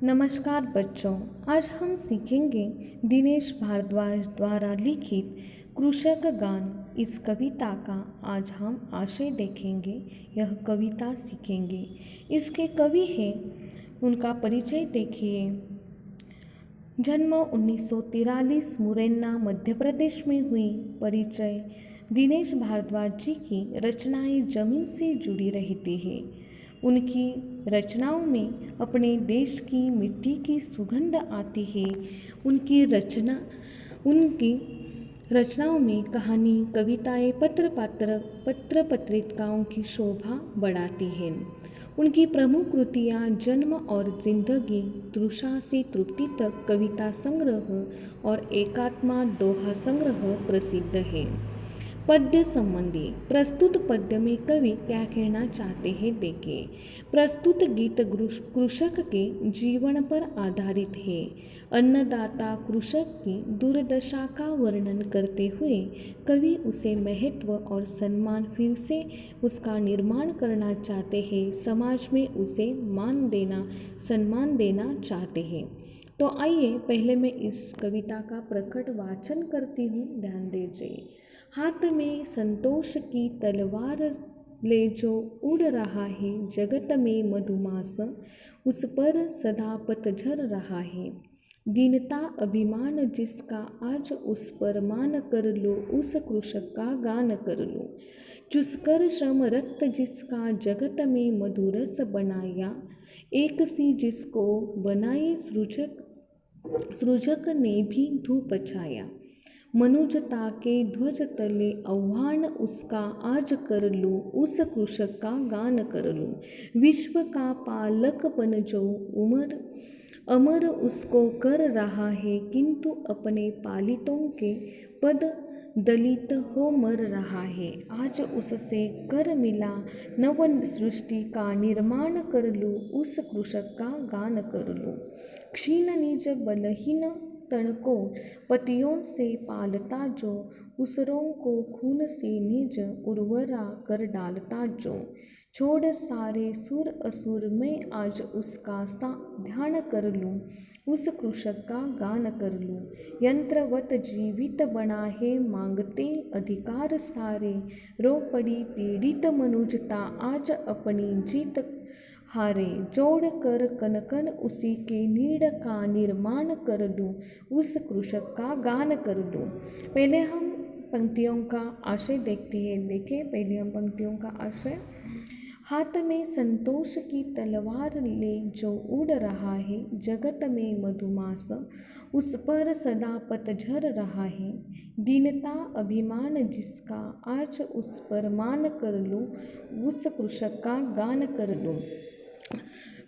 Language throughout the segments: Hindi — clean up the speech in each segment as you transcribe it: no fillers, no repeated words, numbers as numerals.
नमस्कार बच्चों, आज हम सीखेंगे दिनेश भारद्वाज द्वारा लिखित कृषक गान। इस कविता का आज हम आशय देखेंगे, यह कविता सीखेंगे। इसके कवि हैं, उनका परिचय देखिए। जन्म 1943 मुरैना मध्य प्रदेश में हुई। परिचय। दिनेश भारद्वाज जी की रचनाएं जमीन से जुड़ी रहती है। उनकी रचनाओं में अपने देश की मिट्टी की सुगंध आती है। उनकी रचनाओं में कहानी, कविताएं, पत्र पत्रिकाओं की शोभा बढ़ाती हैं। उनकी प्रमुख कृतियाँ जन्म और जिंदगी, तृषा से तृप्ति तक कविता संग्रह और एकात्मा दोहा संग्रह प्रसिद्ध है। पद्य संबंधी। प्रस्तुत पद्य में कवि क्या कहना चाहते हैं देखिए। प्रस्तुत गीत कृषक के जीवन पर आधारित है। अन्नदाता कृषक की दुर्दशा का वर्णन करते हुए कवि उसे महत्व और सम्मान फिर से उसका निर्माण करना चाहते हैं। समाज में उसे सम्मान देना चाहते हैं। तो आइए पहले मैं इस कविता का प्रकट वाचन करती हूँ, ध्यान दीजिए। हाथ में संतोष की तलवार ले जो उड़ रहा है जगत में मधुमास, उस पर सदा पतझर रहा है। दीनता अभिमान जिसका आज उस पर मान कर लो, उस कृषक का गान कर लो। चुसकर श्रम रक्त जिसका जगत में मधुरस बनाया, एक सी जिसको बनाए सृजक ने भी धूप छाया। मनुजता के ध्वज तले आह्वान उसका आज कर लो, उस कृषक का गान कर लो। विश्व का पालक बन जो अमर उसको कर रहा है, किंतु अपने पालितों के पद दलित हो मर रहा है। आज उससे कर मिला नव सृष्टि का निर्माण कर लो, उस कृषक का गान कर लो। क्षीण निज बलहीन तन को पतियों से पालता जो, उसरों को खून से निज उर्वरा कर डालता जो। छोड़ सारे सुर असुर में आज उसका ध्यान कर लूँ, उस कृषक का गान कर लूँ। यंत्रवत जीवित बना है मांगते अधिकार सारे, रो पड़ी पीड़ित मनुजता आज अपनी जीत हारे। जोड़ कर कनकन उसी के नीड़ का निर्माण कर लूँ, उस कृषक का गान कर लूँ। पहले हम पंक्तियों का आशय देखते हैं। देखिए पहले हम पंक्तियों का आशय। हाथ में संतोष की तलवार ले जो उड़ रहा है जगत में मधुमास, उस पर सदा पतझर रहा है। दीनता अभिमान जिसका आज उस पर मान कर लो, उस कृषक का गान कर लो।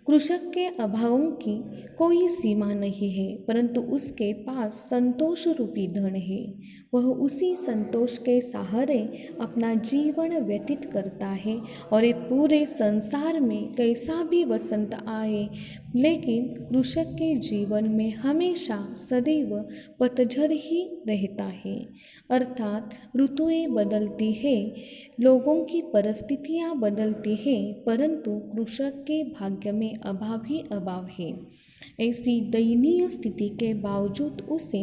कृषक के अभावों की कोई सीमा नहीं है, परंतु उसके पास संतोष रूपी धन है। वह उसी संतोष के सहारे अपना जीवन व्यतीत करता है और ये पूरे संसार में कैसा भी वसंत आए, लेकिन कृषक के जीवन में हमेशा सदैव पतझर ही रहता है। अर्थात ऋतुएं बदलती है, लोगों की परिस्थितियां बदलती है, परंतु कृषक के भाग्य में अभाव ही अभाव है। ऐसी दयनीय स्थिति के बावजूद उसे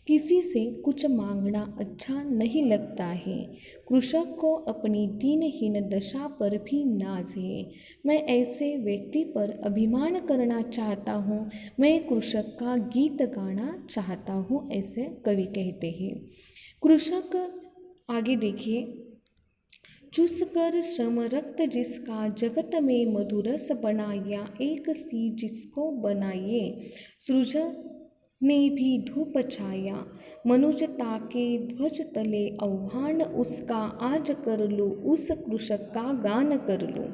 किसी से कुछ मांगना अच्छा नहीं लगता है। कृषक को अपनी दीनहीन दशा पर भी नाज है। मैं ऐसे व्यक्ति पर अभिमान करना चाहता हूँ, मैं कृषक का गीत गाना चाहता हूँ, ऐसे कवि कहते हैं। कृषक आगे देखिए। चूस कर श्रम रक्त जिसका जगत में मधुरस बनाया, एक सी जिसको बनाए सृजक ने भी धूप छाया। मनुजता के ध्वज तले आह्वान उसका आज कर लो, उस कृषक का गान कर लो।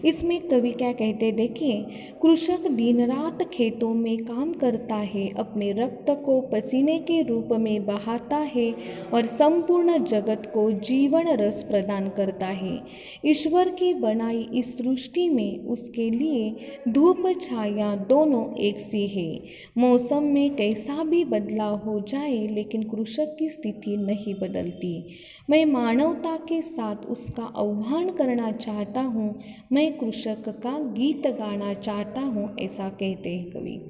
इसमें कवि क्या कहते देखिए। कृषक दिन रात खेतों में काम करता है, अपने रक्त को पसीने के रूप में बहाता है और संपूर्ण जगत को जीवन रस प्रदान करता है। ईश्वर की बनाई इस सृष्टि में उसके लिए धूप छाया दोनों एक सी है। मौसम में कैसा भी बदलाव हो जाए लेकिन कृषक की स्थिति नहीं बदलती। मैं मानवता के साथ उसका आह्वान करना चाहता हूँ, मैं कृषक का गीत गाना चाहता हूँ, ऐसा कहते हैं कवि।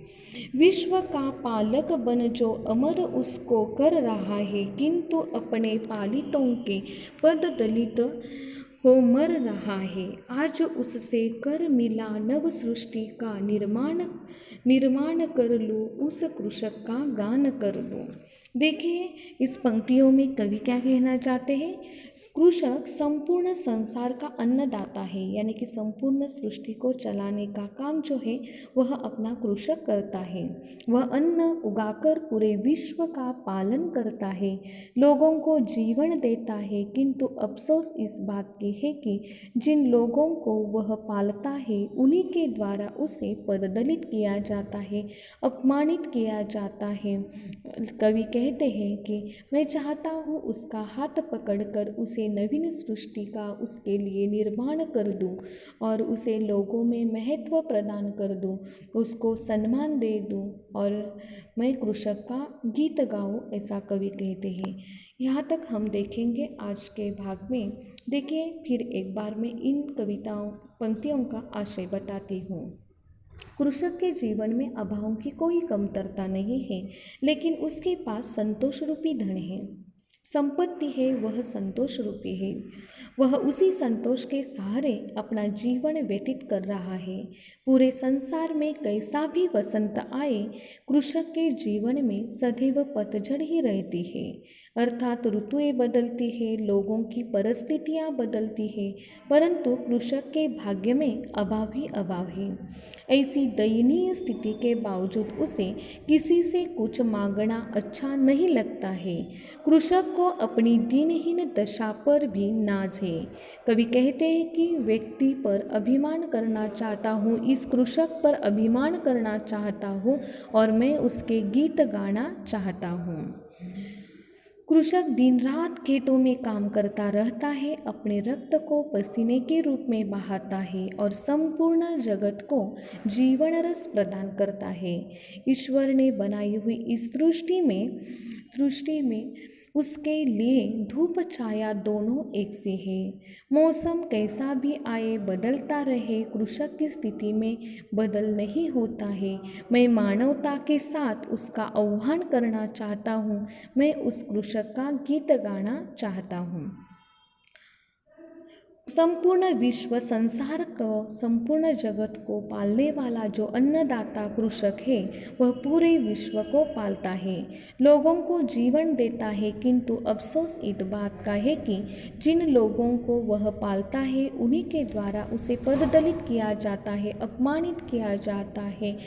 विश्व का पालक बन जो अमर उसको कर रहा है, किंतु अपने पालितों के पद दलित हो मर रहा है। आज उससे कर मिला नव सृष्टि का निर्माण कर लो, उस कृषक का गान कर लो। देखिए इस पंक्तियों में कवि क्या कहना चाहते हैं। कृषक संपूर्ण संसार का अन्नदाता है, यानी कि संपूर्ण सृष्टि को चलाने का काम जो है वह अपना कृषक करता है। वह अन्न उगाकर पूरे विश्व का पालन करता है, लोगों को जीवन देता है, किंतु अफसोस इस बात की है कि जिन लोगों को वह पालता है उन्हीं के द्वारा उसे पददलित किया जाता है, अपमानित किया जाता है। कवि कहते हैं कि मैं चाहता हूँ उसका हाथ पकड़कर उसे नवीन सृष्टि का उसके लिए निर्माण कर दूँ और उसे लोगों में महत्व प्रदान कर दूँ, उसको सम्मान दे दूँ और मैं कृषक का गीत गाऊँ, ऐसा कवि कहते हैं। यहाँ तक हम देखेंगे आज के भाग में। देखिए फिर एक बार मैं इन पंक्तियों का आशय बताती हूँ। कृषक के जीवन में अभावों की कोई कमतरता नहीं है, लेकिन उसके पास संतोष रूपी धन है, संपत्ति है, वह संतोष रूपी है। वह उसी संतोष के सहारे अपना जीवन व्यतीत कर रहा है। पूरे संसार में कैसा भी वसंत आए, कृषक के जीवन में सदैव पतझड़ ही रहती है, अर्थात ऋतुएं बदलती है, लोगों की परिस्थितियां बदलती है, परंतु कृषक के भाग्य में अभाव ही अभाव है। ऐसी दयनीय स्थिति के बावजूद उसे किसी से कुछ मांगना अच्छा नहीं लगता है। कृषक को अपनी दीनहीन दशा पर भी नाज है। कवि कहते हैं कि व्यक्ति पर अभिमान करना चाहता हूँ, इस कृषक पर अभिमान करना चाहता हूँ और मैं उसके गीत गाना चाहता हूँ। कृषक दिन रात खेतों में काम करता रहता है, अपने रक्त को पसीने के रूप में बहाता है और संपूर्ण जगत को जीवन रस प्रदान करता है। ईश्वर ने बनाई हुई इस सृष्टि में उसके लिए धूप छाया दोनों एक से है। मौसम कैसा भी आए बदलता रहे, कृषक की स्थिति में बदल नहीं होता है। मैं मानवता के साथ उसका आह्वान करना चाहता हूँ, मैं उस कृषक का गीत गाना चाहता हूँ। संपूर्ण विश्व संसार को, संपूर्ण जगत को पालने वाला जो अन्नदाता कृषक है वह पूरे विश्व को पालता है, लोगों को जीवन देता है, किंतु अफसोस इस बात का है कि जिन लोगों को वह पालता है उन्हीं के द्वारा उसे पददलित किया जाता है, अपमानित किया जाता है।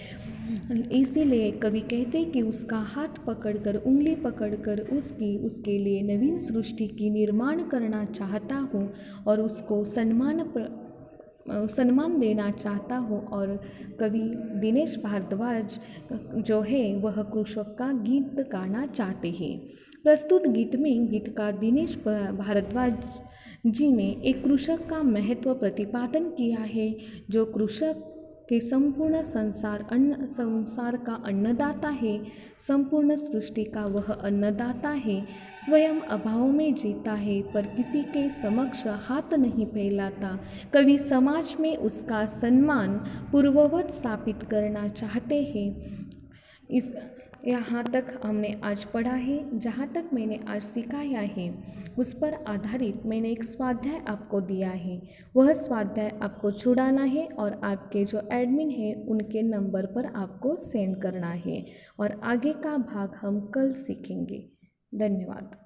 इसीलिए कवि कहते हैं कि उसका हाथ पकड़कर, उंगली पकड़कर उसके लिए नवीन सृष्टि की निर्माण करना चाहता हूँ और उसको सम्मान देना चाहता हूँ। और कवि दिनेश भारद्वाज जो है वह कृषक का गीत गाना चाहते हैं। प्रस्तुत गीत में गीतकार दिनेश भारद्वाज जी ने एक कृषक का महत्व प्रतिपादन किया है, जो कृषक के संपूर्ण संसार का अन्नदाता है, संपूर्ण सृष्टि का वह अन्नदाता है। स्वयं अभाव में जीता है पर किसी के समक्ष हाथ नहीं फैलाता। कवि समाज में उसका सम्मान पूर्ववत स्थापित करना चाहते हैं। यहाँ तक हमने आज पढ़ा है। जहाँ तक मैंने आज सिखाया है उस पर आधारित मैंने एक स्वाध्याय आपको दिया है। वह स्वाध्याय आपको छुड़ाना है और आपके जो एडमिन है उनके नंबर पर आपको सेंड करना है और आगे का भाग हम कल सीखेंगे। धन्यवाद।